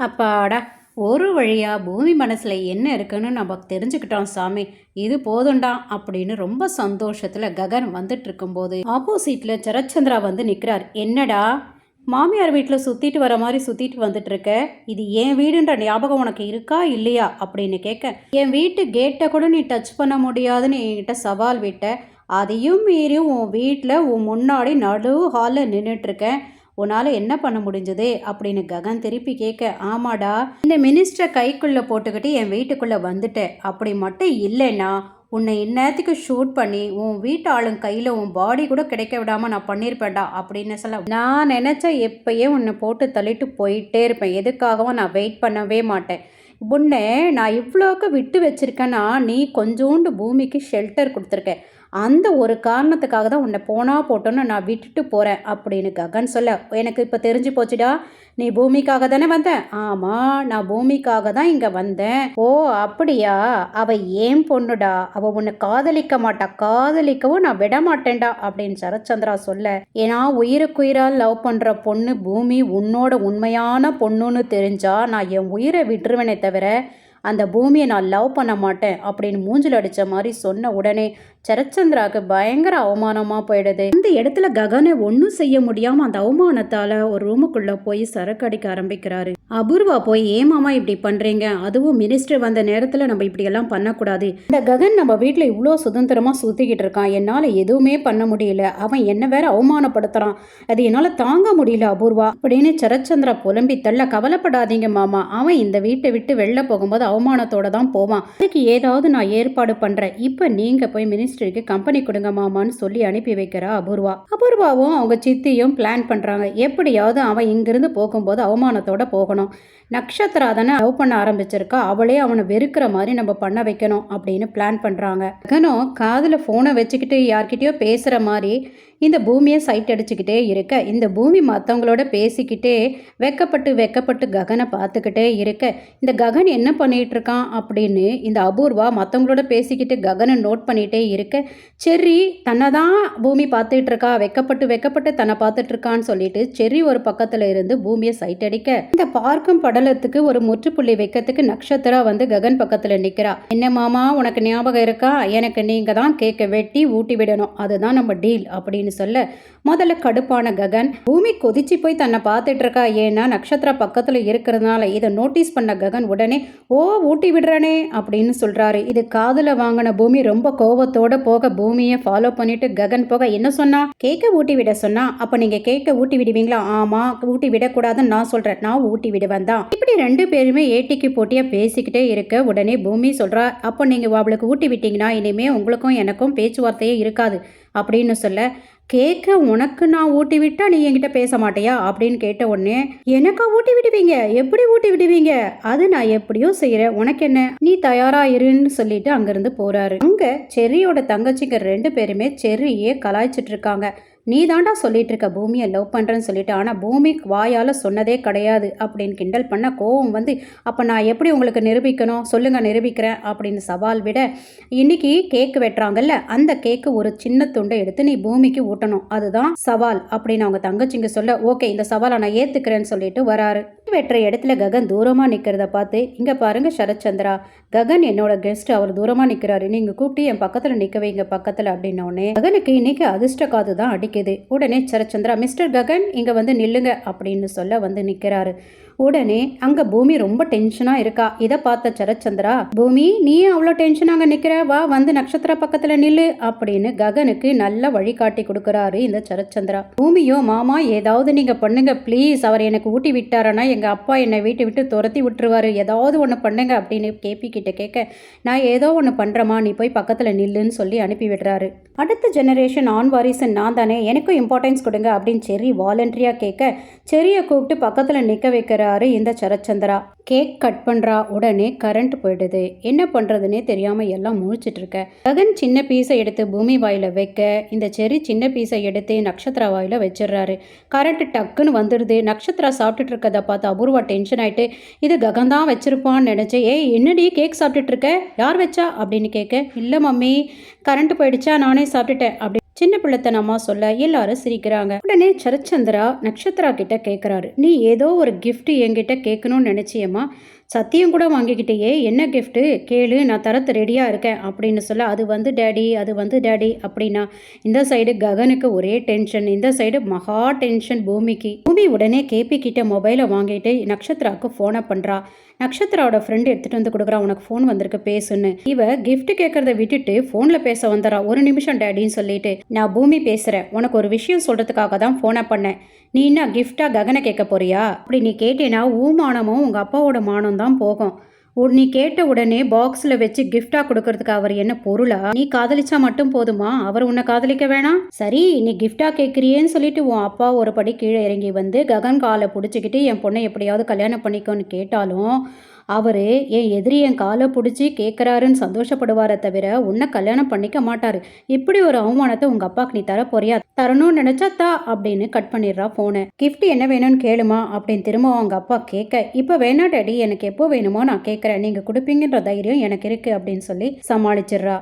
அப்பாடா! ஒரு வழியா பூமி மனசுல என்ன இருக்குன்னு நமக்கு தெரிஞ்சுக்கிட்டோம் சாமி. இது போதும்டா அப்படின்னு ரொம்ப சந்தோஷத்துல ககன் வந்துட்டு இருக்கும்போது, ஆப்போசிட்ல சரச்சந்திரா வந்து நிக்கிறார். என்னடா மாமியார் வீட்ல சுத்திட்டு வர மாதிரி சுத்திட்டு வந்துட்டு இருக்க? இது என் வீடுன்ற ஞாபகம் உனக்கு இருக்கா இல்லையா அப்படின்னு கேட்க, என் வீட்டு கேட்டை கூட நீ டச் பண்ண முடியாதுன்னு என்கிட்ட சவால் விட்ட. அதையும் மீறி உன் வீட்டில் உன் முன்னாடி நடு ஹாலில் நின்றுட்டுருக்கேன். உன்னால் என்ன பண்ண முடிஞ்சது அப்படின்னு ககன் திருப்பி கேட்க, ஆமாடா, இந்த மினிஸ்டரை கைக்குள்ளே போட்டுக்கிட்டு என் வீட்டுக்குள்ளே வந்துட்டேன். அப்படி மட்டும் இல்லைன்னா உன்னை இந்நேரத்துக்கு ஷூட் பண்ணி உன் வீட்டு ஆளுங்க கையில் உன் பாடி கூட கிடைக்க விடாமல் நான் பண்ணியிருப்பேன்டா அப்படின்னு சொல்ல, நான் நினச்சா எப்பயே உன்னை போட்டு தள்ளிட்டு போயிட்டே இருப்பேன். எதுக்காகவும் நான் வெயிட் பண்ணவே மாட்டேன். உன்னை நான் இவ்வளோக்கு விட்டு வச்சிருக்கேன்னா நீ கொஞ்சோண்டு பூமிக்கு ஷெல்டர் கொடுத்துருக்க. அந்த ஒரு காரணத்துக்காக தான் உன்னை போனா போட்டோன்னு நான் விட்டுட்டு போகிறேன் அப்படின்னு ககன் சொல்ல, எனக்கு இப்போ தெரிஞ்சு போச்சுடா, நீ பூமிக்காக தானே வந்த? ஆமாம், நான் பூமிக்காக தான் இங்கே வந்தேன். ஓ அப்படியா? அவள் ஏன் பொண்ணுடா, அவள் உன்னை காதலிக்க மாட்டா, காதலிக்கவும் நான் விட மாட்டேன்டா அப்படின்னு சரச்சந்திரா சொல்ல, ஏன்னா உயிருக்குயிரால் லவ் பண்ணுற பொண்ணு பூமி உன்னோட உண்மையான பொண்ணுன்னு தெரிஞ்சா நான் என் உயிரை விட்டுருவேனே தவிர அந்த பூமியை நான் லவ் பண்ண மாட்டேன் அப்படின்னு மூஞ்சில் அடித்த மாதிரி சொன்ன உடனே சரச்சந்திராவுக்கு பயங்கர அவமானமாக போயிடுது. இந்த இடத்துல ககனை ஒன்றும் செய்ய முடியாமல் அந்த அவமானத்தால் ஒரு ரூமுக்குள்ளே போய் சரக்கு அடிக்க ஆரம்பிக்கிறாரு. அபூர்வா போய் ஏமாமா இப்படி பண்ணுறீங்க, அதுவும் மினிஸ்டர் வந்த நேரத்தில் நம்ம இப்படியெல்லாம் பண்ணக்கூடாது. இந்த ககன் நம்ம வீட்டில் இவ்வளோ சுதந்திரமாக சுற்றிக்கிட்டு இருக்கான், என்னால் எதுவுமே பண்ண முடியல, அவன் என்ன வேற அவமானப்படுத்துகிறான், அது என்னால் தாங்க முடியல அபூர்வா அப்படின்னு சரச்சந்திரா புலம்பி தள்ள, கவலைப்படாதீங்க மாமா, அவன் இந்த வீட்டை விட்டு வெளில போகும்போது அவமானத்தோட தான் போவான், அதுக்கு ஏதாவது நான் ஏற்பாடு பண்ணுறேன், இப்போ நீங்கள் போய் மினிஸ்டருக்கு கம்பெனி கொடுங்க மாமான்னு சொல்லி அனுப்பி வைக்கிறா அபூர்வா. அபூர்வாவும் அவங்க சித்தியும் பிளான் பண்ணுறாங்க, எப்படியாவது அவன் இங்கிருந்து போகும்போது அவமானத்தோட போகணும். நக்ஷத்ரா தானே லவ் பண்ண ஆரம்பிச்சிருக்கா, அவளே அவனை வெறுக்கிற மாதிரி நம்ம பண்ண வைக்கணும் அப்படின்னு பிளான் பண்ணுறாங்க. ககனும் காதில் ஃபோனை வச்சுக்கிட்டு யார்கிட்டயோ பேசுகிற மாதிரி இந்த பூமியை சைட் அடிச்சுக்கிட்டே இருக்க, இந்த பூமி மற்றவங்களோட பேசிக்கிட்டே வெக்கப்பட்டு ககனை பார்த்துக்கிட்டே இருக்க, இந்த ககன் என்ன பண்ணிகிட்டு இருக்கான் அப்படின்னு இந்த அபூர்வா மற்றவங்களோட பேசிக்கிட்டு ககனை நோட் பண்ணிகிட்டே இருக்க, செர்ரி தன்னை தான் பூமி பார்த்துட்டு இருக்கா, வெக்கப்பட்டு தன்னை பார்த்துட்டு இருக்கான்னு சொல்லிட்டு செர்ரி ஒரு பக்கத்தில் இருந்து பூமியை சைட் அடிக்க, இந்த பார்க்கும் படலத்துக்கு ஒரு முற்றுப்புள்ளி வைக்கிறதுக்கு நக்ஷத்ரா வந்து ககன் பக்கத்தில் நிற்கிறா. என்ன மாமா உனக்கு ஞாபகம் இருக்கா, எனக்கு நீங்கள் தான் கேக்கை வெட்டி ஊட்டி விடணும், அதுதான் நம்ம டீல் அப்படின்னு சொல்ல, முதல்ல கடுப்பான ககன் பூமி கொதிச்சு போய் தன்னை பார்த்துட்டு இருக்கா, ஏன்னா நட்சத்திர பக்கத்துல இருக்கிறதுனால. இதை நோட்டீஸ் பண்ண ககன் உடனே ஓ ஊட்டி விடுறானே அப்படின்னு சொல்றாரு. இது காதுல வாங்கின பூமி ரொம்ப கோபத்தோட போக பூமியை ஃபாலோ பண்ணிட்டு ககன் போக, என்ன சொன்னா, கேக்க ஊட்டி விட சொன்னா, அப்ப நீங்க கேக்க ஊட்டி விடுவீங்களா? ஆமா, ஊட்டி விடக்கூடாதுன்னு நான் சொல்றேன், நான் ஊட்டி விடுவேன் தான். இப்படி ரெண்டு பேருமே ஏட்டிக்கு போட்டியா பேசிக்கிட்டே இருக்க உடனே பூமி சொல்றா, அப்ப நீங்க அவளுக்கு ஊட்டி விட்டீங்கன்னா இனிமே உங்களுக்கும் எனக்கும் பேச்சுவார்த்தையே இருக்காது அப்படின்னு சொல்ல, கேட்க உனக்கு நான் ஊட்டி விட்டா நீ என்கிட்ட பேச மாட்டியா அப்படின்னு கேட்ட உடனே, எனக்கா ஊட்டி விடுவீங்க, எப்படி ஊட்டி விடுவீங்க, அது நான் எப்படியோ செய்யறேன், உனக்கு என்ன, நீ தயாரா இருன்னு சொல்லிட்டு அங்கிருந்து போறாரு. அங்க செர்ரியோட தங்கச்சிங்க ரெண்டு பேருமே செர்ரியே கலாய்ச்சிட்டு இருக்காங்க. நீ தாண்டா சொல்லிட்டு இருக்க பூமியை லவ் பண்ணுறேன்னு சொல்லிட்டு, ஆனால் பூமி வாயால் சொன்னதே கிடையாது அப்படின்னு கிண்டல் பண்ண கோவம் வந்து, அப்போ நான் எப்படி உங்களுக்கு நிரூபிக்கணும் சொல்லுங்கள், நிரூபிக்கிறேன் அப்படின்னு சவால் விட, இன்னைக்கு கேக்கு வெட்டுறாங்கல்ல, அந்த கேக்கு ஒரு சின்ன துண்டை எடுத்து நீ பூமிக்கு ஊட்டணும், அதுதான் சவால் அப்படின்னு அவங்க தங்கச்சிங்க சொல்ல, ஓகே இந்த சவாலை நான் ஏற்றுக்கிறேன்னு சொல்லிட்டு வராரு. வெட்டுற இடத்துல ககன் தூரமாக நிற்கிறத பார்த்து, இங்கே பாருங்க சரத்சந்திரா, ககன் என்னோட கெஸ்ட், அவர் தூரமாக நிற்கிறாரு, நீங்கள் கூப்பிட்டு என் பக்கத்தில் நிற்க வைங்க பக்கத்தில் அப்படின்னோடனே ககனுக்கு இன்னைக்கு அதிர்ஷ்ட காது தான் அடிக்குது. உடனே சரத்சந்திரா, மிஸ்டர் ககன் இங்கே வந்து நில்லுங்க அப்படின்னு சொல்ல வந்து நிற்கிறாரு. உடனே அங்கே பூமி ரொம்ப டென்ஷனாக இருக்கா. இதை பார்த்த சரத்சந்திரா, பூமி நீ அவ்வளோ டென்ஷனாக நிற்கிற, வா வந்து நட்சத்திர பக்கத்தில் நில்லு அப்படின்னு ககனுக்கு நல்ல வழிகாட்டி கொடுக்குறாரு இந்த சரத்சந்திரா. பூமியோ, மாமா ஏதாவது நீங்கள் பண்ணுங்க ப்ளீஸ், அவர் எனக்கு ஊட்டி விட்டாரனா எங்கள் அப்பா என்னை வீட்டை விட்டு துரத்தி விட்டுருவாரு, ஏதாவது ஒன்று பண்ணுங்க அப்படின்னு கேபி கிட்ட கேட்க, நான் ஏதோ ஒன்று பண்ணுறேம்மா, நீ போய் பக்கத்தில் நில்லுன்னு சொல்லி அனுப்பி விடுறாரு. அடுத்த ஜெனரேஷன் ஆண் வாரிசு நான் தானே, எனக்கும் இம்பார்ட்டன்ஸ் கொடுங்க அப்படின்னு செர்ரி வாலண்டரியாக கேட்க, செர்ரியை கூப்பிட்டு பக்கத்தில் நிற்க வைக்கிறாரு இந்த சரத்சந்திரா. கேக் கட் பண்ணுறா. உடனே கரண்ட் போயிடுது. என்ன பண்ணுறதுனே தெரியாமல் எல்லாம் முழிச்சிட்டு இருக்க. ககன் சின்ன பீஸை எடுத்து பூமி வாயில் வைக்க, இந்த செர்ரி சின்ன பீஸை எடுத்து நட்சத்திரா வாயில் வச்சிடுறாரு. கரண்ட் டக்குன்னு வந்துடுது. நட்சத்திரா சாப்பிட்டுட்டு இருக்கதை பார்த்து அபூர்வா டென்ஷன் ஆகிட்டு, இது ககன் தான் வச்சிருப்பான்னு நினச்சேன், ஏய் என்னடி கேக் சாப்பிட்டுட்டு இருக்க, யார் வச்சா அப்படின்னு கேட்க, இல்லை மம்மி கரண்ட் போயிடுச்சா நானே சாப்பிட்டுட்டேன் அப்படி சின்ன பிள்ளைத்தனமா சொல்ல எல்லாரும் சிரிக்கிறாங்க. உடனே சரச்சந்திரா நட்சத்திரா கிட்ட கேட்குறாரு, நீ ஏதோ ஒரு கிஃப்ட் என்கிட்ட கேட்கணும்னு நினைச்சியம்மா, சத்தியம் கூட வாங்கிக்கிட்டேயே, என்ன கிஃப்ட்டு கேளு, நான் தரத்து ரெடியாக இருக்கேன் அப்படின்னு சொல்ல, அது வந்து டேடி, அது வந்து டேடி அப்படின்னா இந்த சைடு ககனுக்கு ஒரே டென்ஷன், இந்த சைடு மகா டென்ஷன் பூமிக்கு. பூமி உடனே கேபி கிட்ட மொபைலை வாங்கிட்டு நட்சத்திராவுக்கு ஃபோனை பண்ணுறா. நட்சத்திராவோட ஃப்ரெண்டு எடுத்துகிட்டு வந்து கொடுக்குறா, உனக்கு ஃபோன் வந்திருக்கு பேசுன்னு. இவ கிஃப்ட் கேட்கறத விட்டுட்டு ஃபோனில் பேச வந்துடுறா. ஒரு நிமிஷம் டேடின்னு சொல்லிட்டு, நான் பூமி பேசுகிறேன், உனக்கு ஒரு விஷயம் சொல்கிறதுக்காக தான் ஃபோனை பண்ணேன். நீ என்ன கிஃப்டா ககனை கேட்க போறியா? அப்படி நீ கேட்டேன்னா மானமும் உங்கள் அப்பாவோட மானம் தான் போகும். நீ கேட்ட உடனே பாக்ஸில் வச்சு கிஃப்டா கொடுக்கறதுக்கு அவர் என்ன பொருளா? நீ காதலிச்சா மட்டும் போதுமா, அவர் உன்னை காதலிக்க வேணாம்? சரி, நீ கிஃப்டா கேட்குறியேன்னு சொல்லிட்டு உன் அப்பா ஒரு படி கீழே இறங்கி வந்து ககன் காலை பிடிச்சிக்கிட்டு என் பொண்ணை எப்படியாவது கல்யாணம் பண்ணிக்கோன்னு கேட்டாலும் அவர் என் எதிரி என் காலை பிடிச்சி கேட்குறாருன்னு சந்தோஷப்படுவாரே தவிர உன்னை கல்யாணம் பண்ணிக்க மாட்டார். இப்படி ஒரு அவமானத்தை உங்கள் அப்பாவுக்கு நீ தர போறியா? தரணும்னு நினச்சா தா அப்படின்னு கட் பண்ணிடுறா ஃபோனை. கிஃப்ட் என்ன வேணும்னு கேளுமா அப்படின்னு திரும்ப அவங்க அப்பா கேட்க, இப்போ வேணா டேடி, எனக்கு எப்போ வேணுமோ நான் கேட்குறேன், நீங்கள் கொடுப்பீங்கன்ற தைரியம் எனக்கு இருக்குது அப்படின்னு சொல்லி சமாளிச்சிடுறா.